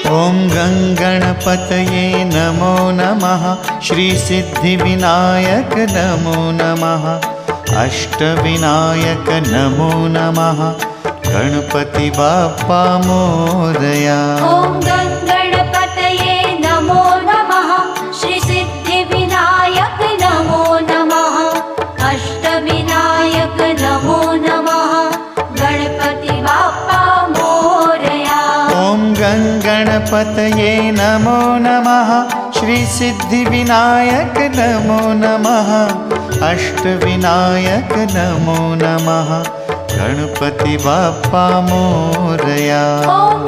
ॐ गङ्गणपतये नमो नमः। श्रीसिद्धिविनायक नमो नमः। अष्टविनायक नमो नमः। गणपति बाप्पा मोरया। ॐ गणपतये नमो नमः। श्रीसिद्धिविनायक नमो नमः। अष्टविनायक नमो नमः। गणपति बाप्पा मोरया। ॐ गणपतये नमो नमः। श्रीसिद्धिविनायक नमो नमः। अष्टविनायक नमो नमः। गणपति बाप्पा मोरया। ॐ